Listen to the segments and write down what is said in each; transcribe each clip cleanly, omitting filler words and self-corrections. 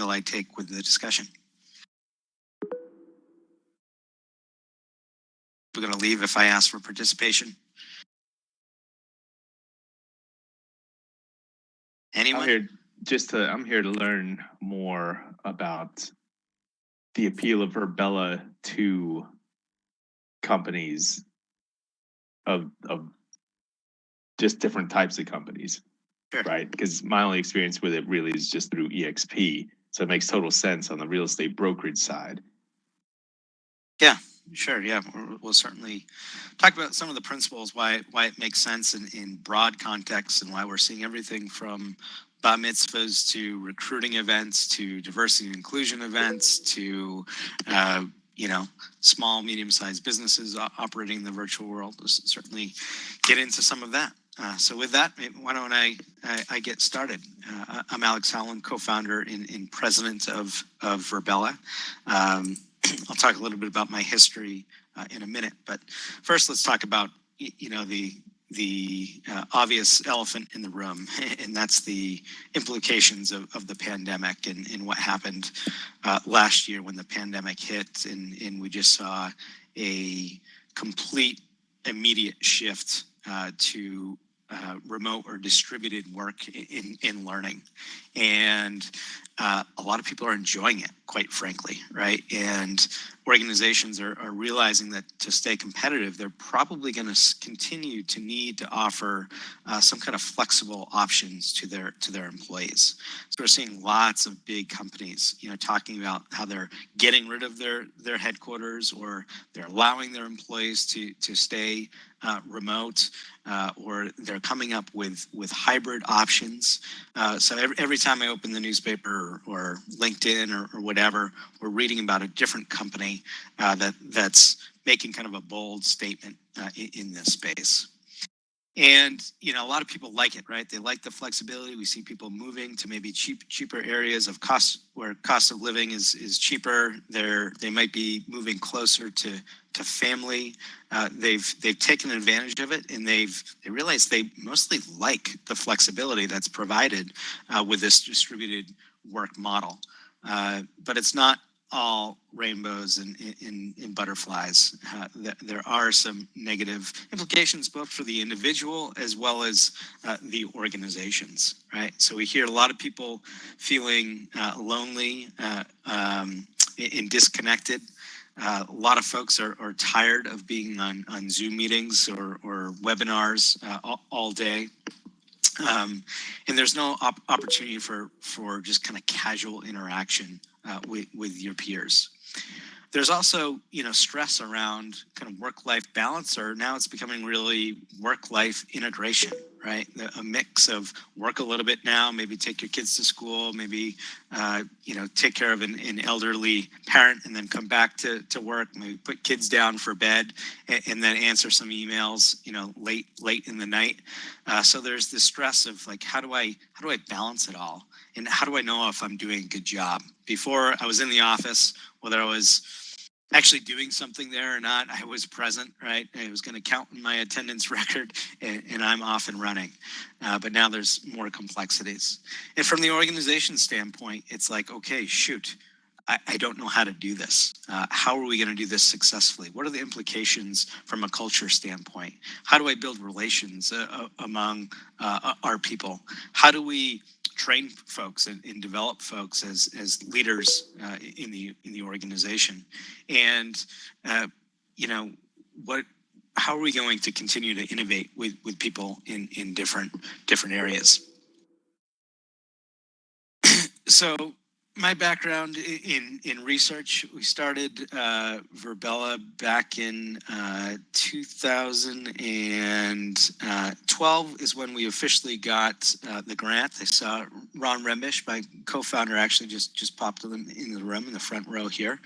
I take with the discussion. We're going to leave if I ask for participation. Anyone? I'm here to learn more about the appeal of Virbela to companies of just different types of companies, Sure. right? Because my only experience with it really is just through EXP. So it makes total sense on the real estate brokerage side. Yeah, sure. Yeah, we'll certainly talk about some of the principles, why it makes sense in broad context, and why we're seeing everything from bar mitzvahs to recruiting events to diversity and inclusion events to small, medium-sized businesses operating in the virtual world. We'll certainly get into some of that. So with that, why don't I get started? I'm Alex Howland, co-founder and president of Virbela. I'll talk a little bit about my history in a minute, but first let's talk about the obvious elephant in the room, and that's the implications of the pandemic and what happened last year when the pandemic hit, and we just saw a complete immediate shift to remote or distributed work in learning. And a lot of people are enjoying it, quite frankly, right? And organizations are realizing that to stay competitive, they're probably going to continue to need to offer some kind of flexible options to their employees. So we're seeing lots of big companies, talking about how they're getting rid of their headquarters, or they're allowing their employees to stay remote, or they're coming up with hybrid options. So every time I open the newspaper or LinkedIn or whatever, we're reading about a different company that's making kind of a bold statement in this space. And a lot of people like it, right? They like the flexibility. We see people moving to maybe cheaper areas of cost, where cost of living is cheaper. They might be moving closer to family. They've taken advantage of it, and they realize they mostly like the flexibility that's provided with this distributed work model. But it's not all rainbows and butterflies. There are some negative implications, both for the individual as well as the organizations, right? So we hear a lot of people feeling lonely and disconnected. A lot of folks are tired of being on Zoom meetings or webinars all day. And there's no opportunity for just kind of casual interaction with your peers. There's also, stress around kind of work-life balance, or now it's becoming really work-life integration, right? A mix of work a little bit now, maybe take your kids to school, maybe, take care of an elderly parent, and then come back to work, maybe put kids down for bed, and then answer some emails, late in the night. So there's this stress of like, how do I balance it all? And how do I know if I'm doing a good job? Before I was in the office, whether I was actually doing something there or not, I was present, right? I was going to count in my attendance record, and I'm off and running. But now there's more complexities. And from the organization standpoint, it's like, okay, shoot, I don't know how to do this. How are we going to do this successfully? What are the implications from a culture standpoint? How do I build relations among our people? How do we train folks and develop folks as leaders in the organization? And how are we going to continue to innovate with people in different areas? So my background in research, we started Virbela back in 2012 is when we officially got the grant. I saw Ron Rembish, my co-founder, actually just popped in the room in the front row here.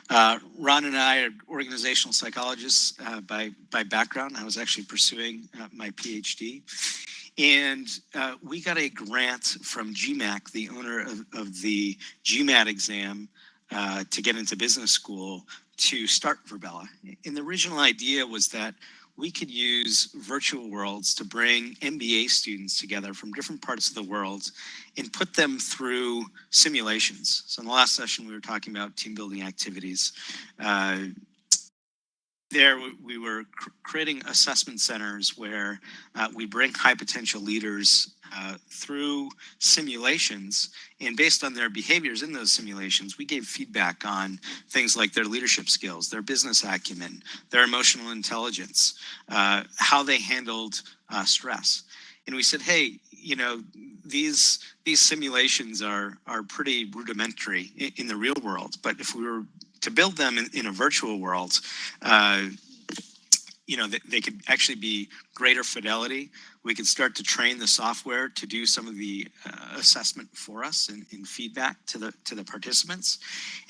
Ron and I are organizational psychologists by background. I was actually pursuing my PhD. And we got a grant from GMAC, the owner of the GMAT exam, to get into business school to start Virbela. And the original idea was that we could use virtual worlds to bring MBA students together from different parts of the world and put them through simulations. So in the last session, we were talking about team building activities. There, we were creating assessment centers where we bring high potential leaders through simulations, and based on their behaviors in those simulations, we gave feedback on things like their leadership skills, their business acumen, their emotional intelligence, how they handled stress. And we said, hey, you know, these simulations are pretty rudimentary in the real world, but if we were to build them in a virtual world, you know, they could actually be greater fidelity. We could start to train the software to do some of the assessment for us and feedback to the participants,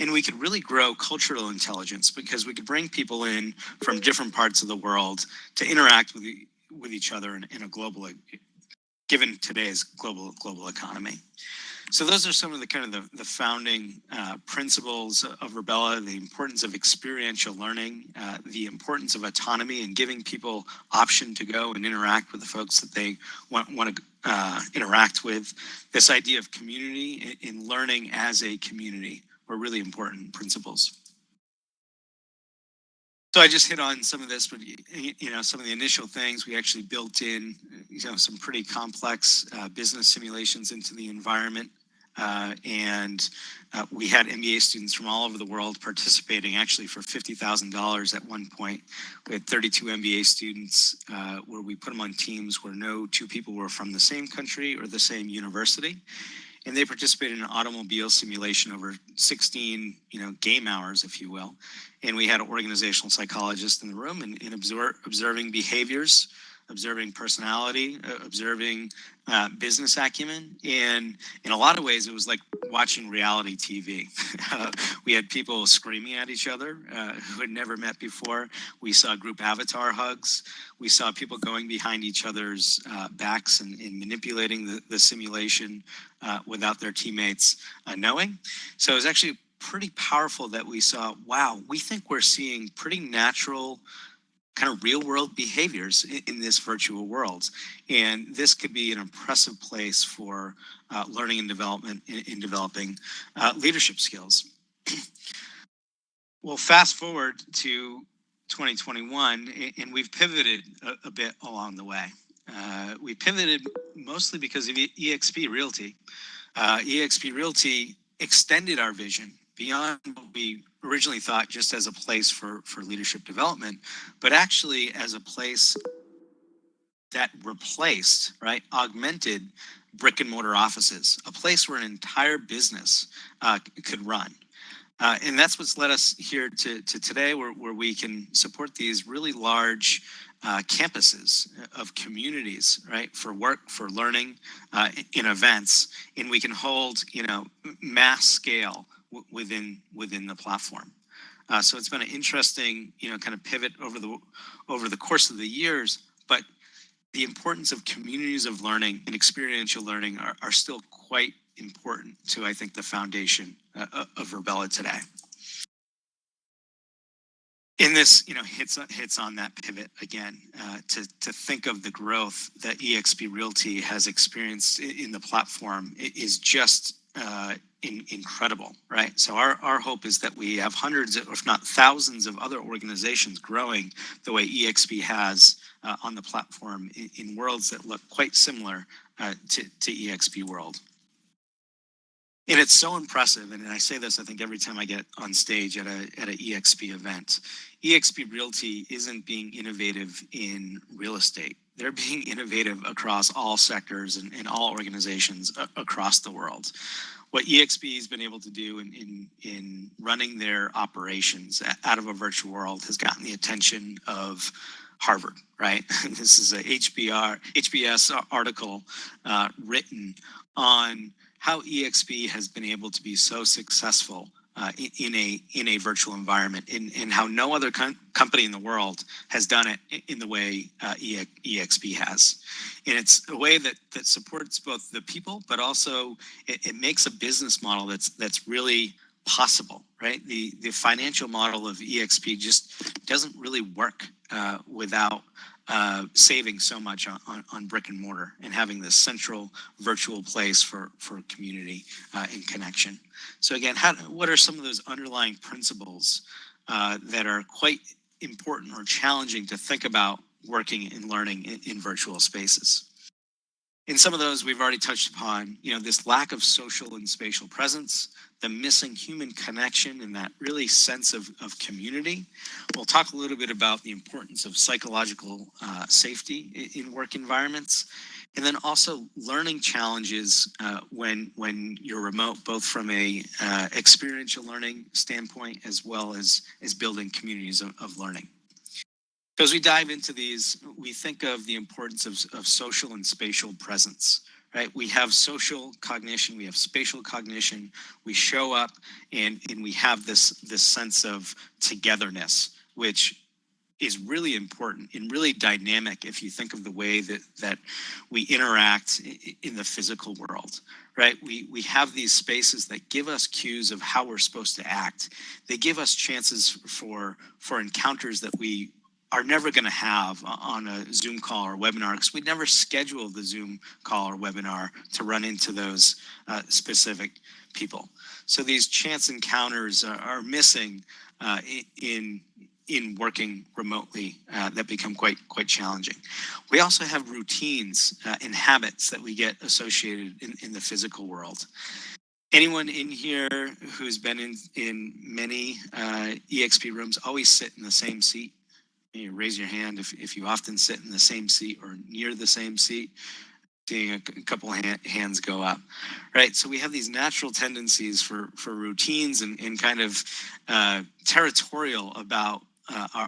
and we could really grow cultural intelligence because we could bring people in from different parts of the world to interact with each other in a global, given today's global economy. So those are some of the kind of the founding principles of Virbela: the importance of experiential learning, the importance of autonomy and giving people option to go and interact with the folks that they want to interact with. This idea of community in learning as a community were really important principles. So I just hit on some of this, but you know, some of the initial things we actually built in, you know, some pretty complex business simulations into the environment, and we had MBA students from all over the world participating, actually for $50,000 at one point. We had 32 MBA students where we put them on teams where no two people were from the same country or the same university. And they participated in an automobile simulation over 16, you know, game hours, if you will. And we had an organizational psychologist in the room and observing behaviors, observing personality, observing business acumen. And in a lot of ways, it was like watching reality TV. We had people screaming at each other who had never met before. We saw group avatar hugs. We saw people going behind each other's backs and manipulating the simulation without their teammates knowing. So it was actually pretty powerful that we saw, wow, we think we're seeing pretty natural kind of real world behaviors in this virtual world. And this could be an impressive place for learning and development in developing leadership skills. Well, fast forward to 2021, and we've pivoted a bit along the way. We pivoted mostly because of EXP Realty. EXP Realty extended our vision beyond what we originally thought, just as a place for leadership development, but actually as a place that replaced, right, augmented brick and mortar offices, a place where an entire business could run. And that's what's led us here to today, where we can support these really large campuses of communities, right, for work, for learning, in events, and we can hold, you know, mass scale within the platform. So it's been an interesting, you know, kind of pivot over the course of the years, but the importance of communities of learning and experiential learning are still quite important to, I think, the foundation of Virbela today. And this, you know, hits on that pivot again, to think of the growth that EXP Realty has experienced in the platform is just incredible, right? So our hope is that we have hundreds, if not thousands, of other organizations growing the way EXP has on the platform in worlds that look quite similar to EXP World. And it's so impressive, and I say this, I think, every time I get on stage at an EXP event. EXP Realty isn't being innovative in real estate. They're being innovative across all sectors and all organizations across the world. What EXP has been able to do in running their operations out of a virtual world has gotten the attention of Harvard, right? This is a HBS article written on how EXP has been able to be so successful in a virtual environment, and how no other company in the world has done it in the way EXP has. And it's a way that supports both the people, but also it makes a business model that's really possible, right? The financial model of EXP just doesn't really work without saving so much on brick and mortar and having this central virtual place for community and connection. So again, what are some of those underlying principles that are quite important or challenging to think about working and learning in virtual spaces? In some of those we've already touched upon, this lack of social and spatial presence, the missing human connection and that really sense of community. We'll talk a little bit about the importance of psychological safety in work environments, and then also learning challenges when you're remote, both from a experiential learning standpoint as well as building communities of learning. So as we dive into these, we think of the importance of social and spatial presence, right? We have social cognition, we have spatial cognition, we show up and we have this sense of togetherness, which is really important and really dynamic if you think of the way that we interact in the physical world, right? We have these spaces that give us cues of how we're supposed to act. They give us chances for encounters that we are never going to have on a Zoom call or webinar, because we never schedule the Zoom call or webinar to run into those specific people. So these chance encounters are missing in working remotely that become quite challenging. We also have routines and habits that we get associated in the physical world. Anyone in here who's been in many EXP rooms always sit in the same seat? You raise your hand if you often sit in the same seat or near the same seat. Seeing a couple hands go up, right? So we have these natural tendencies for routines and kind of territorial about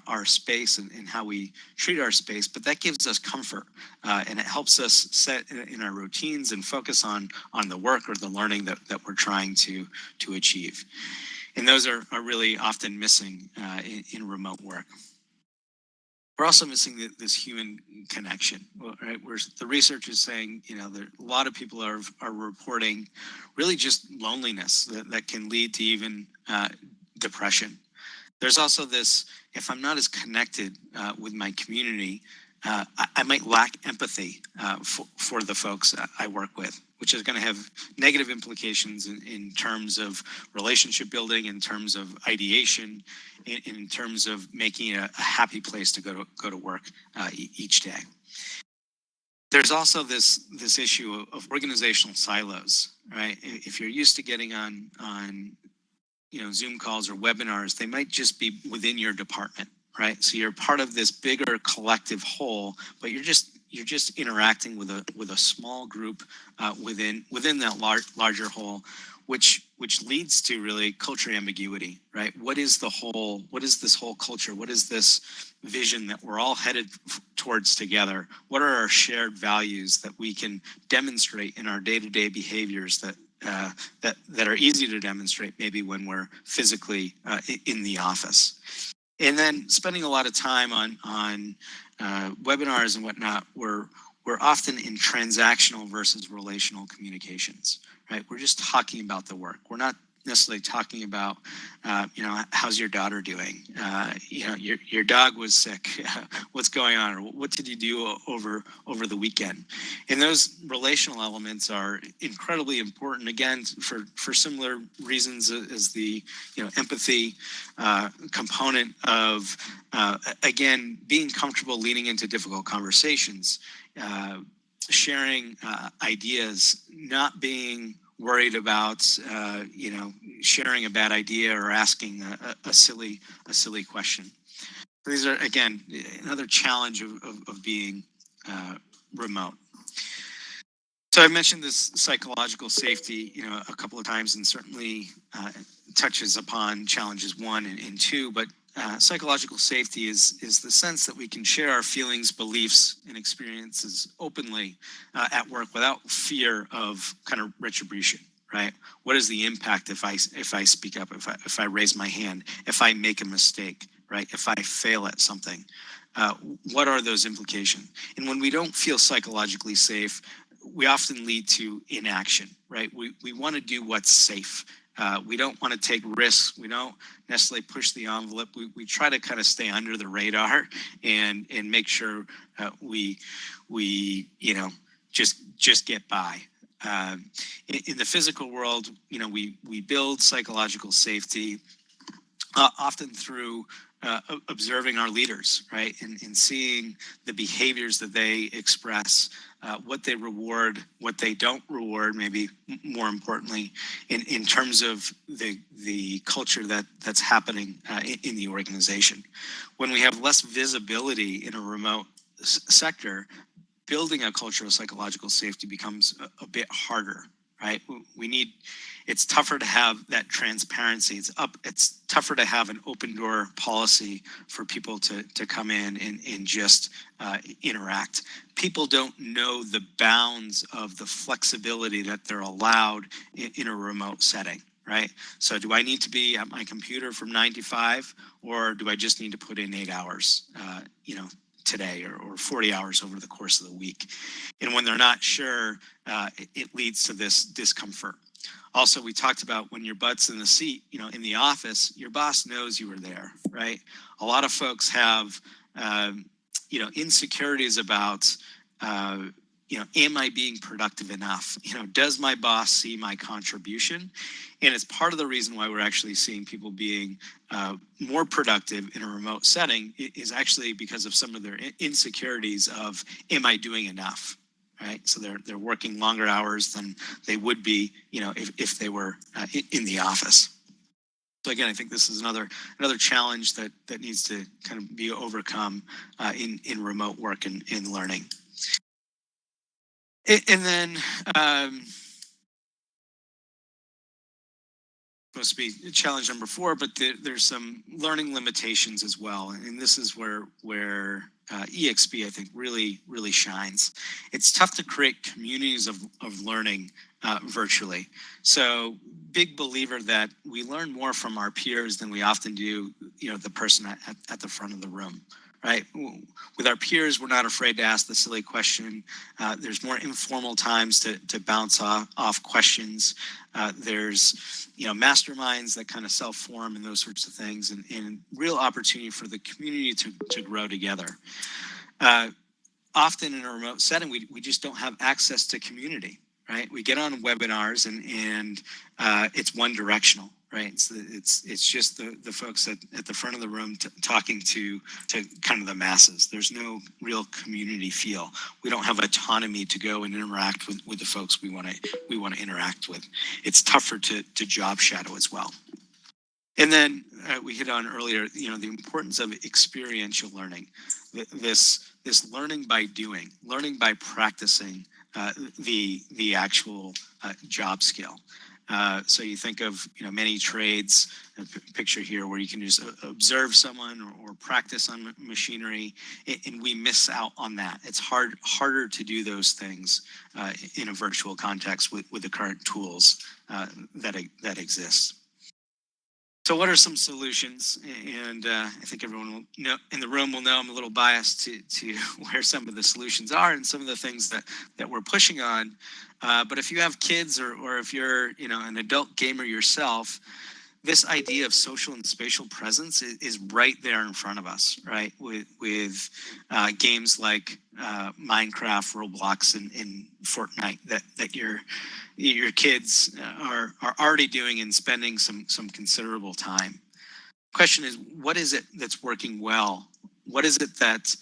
our space and how we treat our space, but that gives us comfort and it helps us set in our routines and focus on the work or the learning that we're trying to achieve. And those are really often missing in remote work. We're also missing this human connection, right? Where the research is saying, a lot of people are reporting really just loneliness that can lead to even depression. There's also this, if I'm not as connected with my community, I might lack empathy for the folks I work with, which is going to have negative implications in terms of relationship building, in terms of ideation, in terms of making a happy place to go to work each day. There's also this issue of organizational silos, right? If you're used to getting on Zoom calls or webinars, they might just be within your department, right? So you're part of this bigger collective whole, but you're just interacting with a small group within that larger whole, which leads to really culture ambiguity, right? What is this whole culture? What is this vision that we're all headed towards together? What are our shared values that we can demonstrate in our day-to-day behaviors that are easy to demonstrate maybe when we're physically in the office? And then spending a lot of time on webinars and whatnot, we're often in transactional versus relational communications, right? We're just talking about the work. We're not necessarily talking about, how's your daughter doing? Your dog was sick. What's going on? Or what did you do over the weekend? And those relational elements are incredibly important, again, for similar reasons as the empathy component of, again, being comfortable leaning into difficult conversations, sharing ideas, not being worried about sharing a bad idea or asking a silly question. These are, again, another challenge of being remote. So I mentioned this psychological safety a couple of times, and certainly touches upon challenges 1 and 2, but psychological safety is the sense that we can share our feelings, beliefs, and experiences openly at work without fear of kind of retribution, right? What is the impact if I speak up, if I raise my hand, if I make a mistake, right? If I fail at something, what are those implications? And when we don't feel psychologically safe, we often lead to inaction, right? We want to do what's safe. We don't want to take risks. We don't necessarily push the envelope. We try to kind of stay under the radar and make sure we just get by. In the physical world, we build psychological safety often through observing our leaders, right, and seeing the behaviors that they express, what they reward, what they don't reward, maybe more importantly, in terms of the culture that's happening in the organization. When we have less visibility in a remote sector, building a culture of psychological safety becomes a bit harder, right? It's tougher to have that transparency. It's tougher to have an open door policy for people to come in and just interact. People don't know the bounds of the flexibility that they're allowed in a remote setting, right? So do I need to be at my computer from 9 to 5, or do I just need to put in 8 hours, today, or 40 hours over the course of the week? And when they're not sure, it leads to this discomfort. Also, we talked about when your butt's in the seat, in the office, your boss knows you were there, right? A lot of folks have, insecurities about, am I being productive enough? Does my boss see my contribution? And it's part of the reason why we're actually seeing people being more productive in a remote setting is actually because of some of their insecurities of, am I doing enough? Right, so they're working longer hours than they would be, if they were in the office. So again, I think this is another challenge that needs to kind of be overcome in remote work and in learning. And then supposed to be challenge number 4, but there's some learning limitations as well, and this is where EXP I think really shines. It's tough to create communities of learning virtually. So big believer that we learn more from our peers than we often do, the person at the front of the room. Right. With our peers, we're not afraid to ask the silly question. There's more informal times to bounce off questions. There's, masterminds that kind of self-form and those sorts of things, and real opportunity for the community to grow together. Often in a remote setting, we just don't have access to community. Right. We get on webinars and it's one directional. Right. It's just the folks at the front of the room talking to kind of the masses. There's no real community feel. We don't have autonomy to go and interact with the folks we want to interact with. It's tougher to job shadow as well. And then we hit on earlier, the importance of experiential learning. This learning by doing, learning by practicing the actual job skill. So you think of many trades, a picture here where you can just observe someone or practice on machinery, and we miss out on that. It's harder to do those things in a virtual context with the current tools that exist. So what are some solutions? And I think everyone will know in the room will know I'm a little biased to where some of the solutions are and some of the things that we're pushing on. But if you have kids or if you're an adult gamer yourself, this idea of social and spatial presence is right there in front of us, right? With games like Minecraft, Roblox, and Fortnite that your kids are already doing and spending some considerable time. Question is, what is it that's working well? What is it that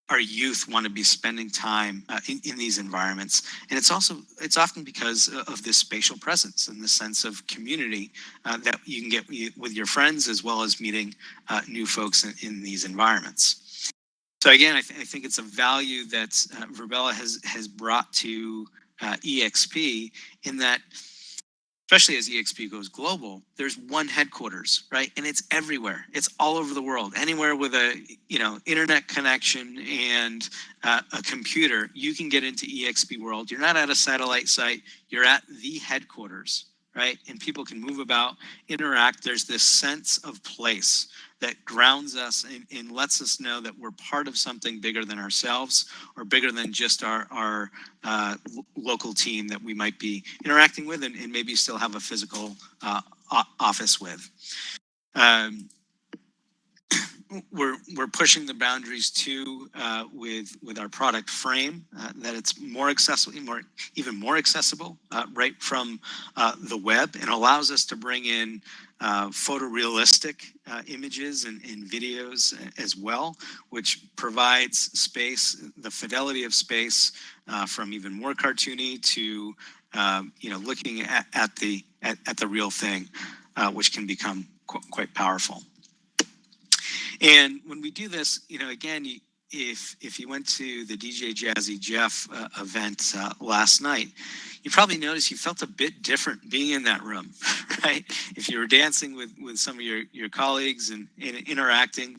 our youth want to be spending time in these environments? And it's often because of this spatial presence and the sense of community that you can get with your friends, as well as meeting new folks in these environments. So again, I think it's a value that Virbela has brought to EXP, in that, especially as EXP goes global, there's one headquarters, right? And it's everywhere. It's all over the world. Anywhere with a internet connection and a computer, you can get into EXP world. You're not at a satellite site. You're at the headquarters, right? And people can move about, interact. There's this sense of place. that grounds us and lets us know that we're part of something bigger than ourselves or bigger than just our local team that we might be interacting with and maybe still have a physical office with. We're pushing the boundaries too with our product frame that it's more accessible, even more accessible right from the web, and allows us to bring in photorealistic images and videos as well, which provides space, the fidelity of space from even more cartoony to looking at the real thing, which can become quite powerful. And when we do this, again, if you went to the DJ Jazzy Jeff event last night, you probably noticed you felt a bit different being in that room, right? If you were dancing with some of your colleagues and interacting,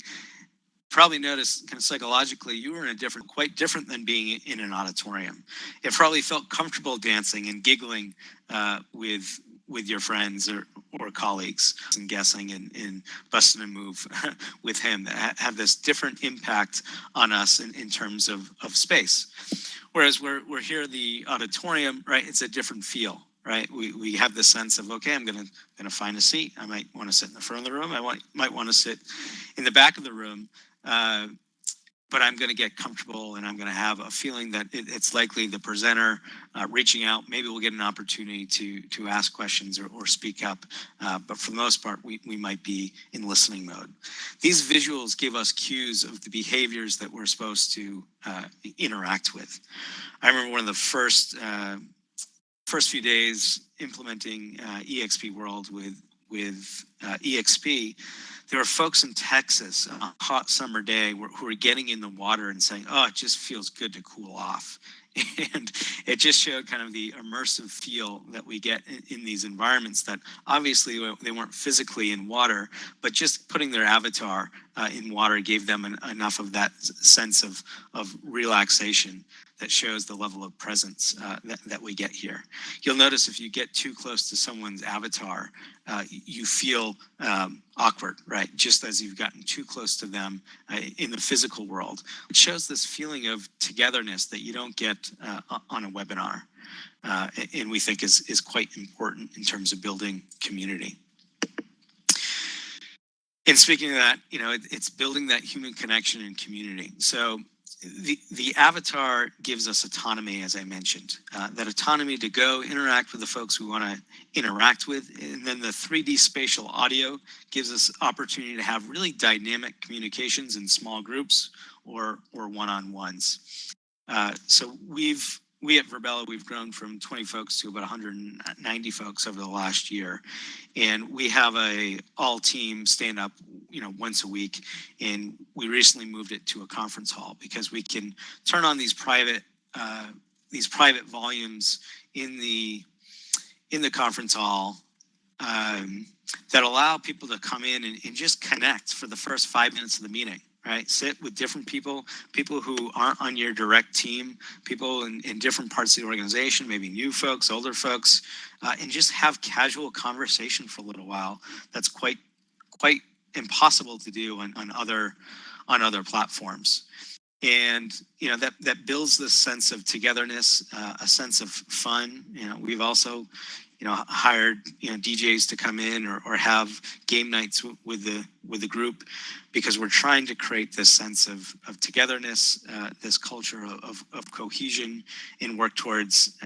probably noticed kind of psychologically you were in quite different than being in an auditorium. It probably felt comfortable dancing and giggling with your friends or colleagues and guessing and busting a move with him that have this different impact on us in terms of space. Whereas we're here in the auditorium, right? It's a different feel, right? We have this sense of, okay, I'm gonna find a seat. I might want to sit in the front of the room. I might want to sit in the back of the room. But I'm going to get comfortable and I'm going to have a feeling that it's likely the presenter reaching out. Maybe we'll get an opportunity to ask questions or speak up. But for the most part, we might be in listening mode. These visuals give us cues of the behaviors that we're supposed to interact with. I remember one of the first few days implementing EXP World with EXP. There were folks in Texas on a hot summer day who were getting in the water and saying, oh, it just feels good to cool off. And it just showed kind of the immersive feel that we get in these environments that obviously they weren't physically in water, but just putting their avatar in water gave them enough of that sense of relaxation that shows the level of presence that we get here. You'll notice if you get too close to someone's avatar, you feel awkward, right? Just as you've gotten too close to them in the physical world. It shows this feeling of togetherness that you don't get on a webinar, and we think is quite important in terms of building community. And speaking of that, it's building that human connection and community. So the avatar gives us autonomy, as I mentioned, that autonomy to go interact with the folks we want to interact with. And then the 3D spatial audio gives us opportunity to have really dynamic communications in small groups or one-on-ones. So we at Virbela, we've grown from 20 folks to about 190 folks over the last year. And we have a all team stand up, once a week. And we recently moved it to a conference hall because we can turn on these private volumes in the conference hall that allow people to come in and just connect for the first 5 minutes of the meeting. Right, sit with different people who aren't on your direct team, people in different parts of the organization, maybe new folks, older folks, and just have casual conversation for a little while. That's quite impossible to do on other platforms. And that builds this sense of togetherness, a sense of fun. We've also hired DJs to come in or have game nights with the group, because we're trying to create this sense of togetherness, this culture of cohesion, and work towards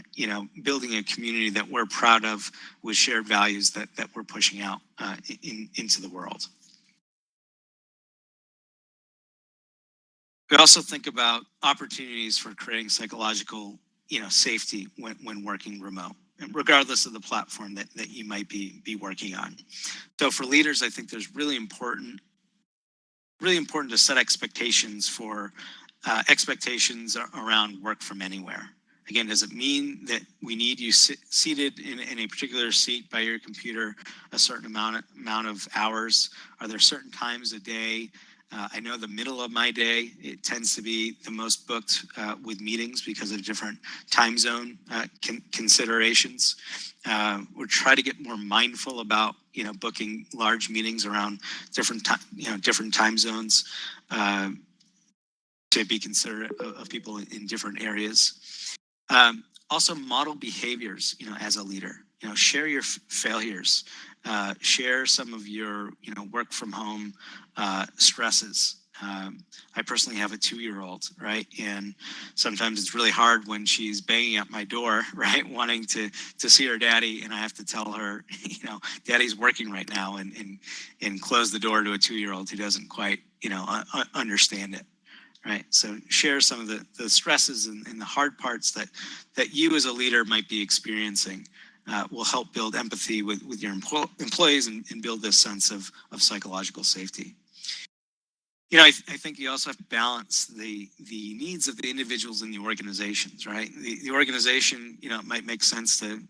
building a community that we're proud of with shared values that we're pushing out into the world. We also think about opportunities for creating psychological safety when working remote, regardless of the platform that you might be working on. So for leaders, I think there's really important to set expectations around work from anywhere. Again, does it mean that we need you seated in a particular seat by your computer a certain amount of hours? Are there certain times a day I know the middle of my day, it tends to be the most booked with meetings because of different time zone considerations. We're trying to get more mindful about, booking large meetings around different time zones to be considerate of people in different areas. Also model behaviors, as a leader. Share your failures. Share some of your, work from home stresses. I personally have a 2-year-old, right? And sometimes it's really hard when she's banging at my door, right? Wanting to see her daddy. And I have to tell her, daddy's working right now, and close the door to a 2-year-old who doesn't quite, understand it. Right. So share some of the stresses and the hard parts that you as a leader might be experiencing. Will help build empathy with your employees and build this sense of psychological safety. I think you also have to balance the needs of the individuals in the organizations, right? The organization, it might make sense to,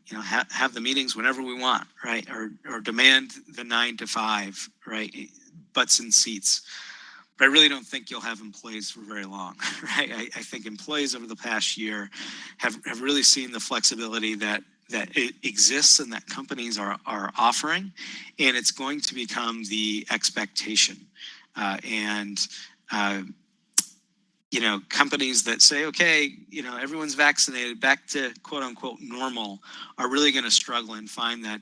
have the meetings whenever we want, right? Or demand the 9 to 5, right? Butts in seats. But I really don't think you'll have employees for very long, right? I think employees over the past year have really seen the flexibility that it exists and that companies are offering, and it's going to become the expectation. Companies that say, okay, everyone's vaccinated, back to quote unquote normal, are really going to struggle and find that